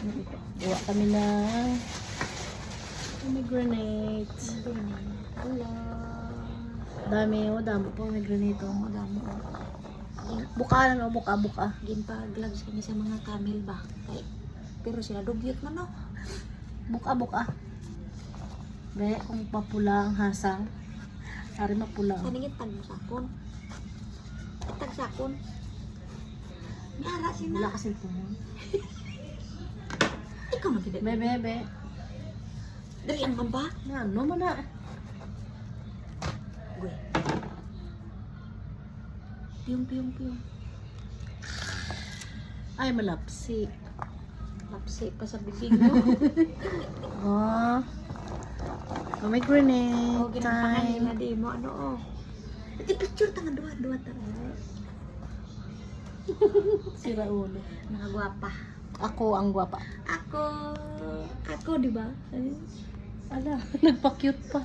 Gawa kami ng pomegranate. Hello. Dami, dami pomegranate. Ang dami. Buka na, buka. Ginpaglags kami sa mga camel ba? Ay, pero sila dugyot man, no? Buka. Be, kung papula ang hasang. Ari mapula. Kaningit tagsakon. Tagsakon. May ara Wala sila. kasi pumon. Ikaw na tidak. Be. Dari ang mamba. Ano man na? Gue. Piyong. Ay, malapsi. Lapsi pa sa bibig mo. Oh. Pomegranate Oh, ginampahan nila time. di mo. Ano, oh. Iti picture tangan dua ta. Sira ulo. Nakagwapa. Ako ang gwapa. Ako, di ba? Ala, nagpa-cute pa.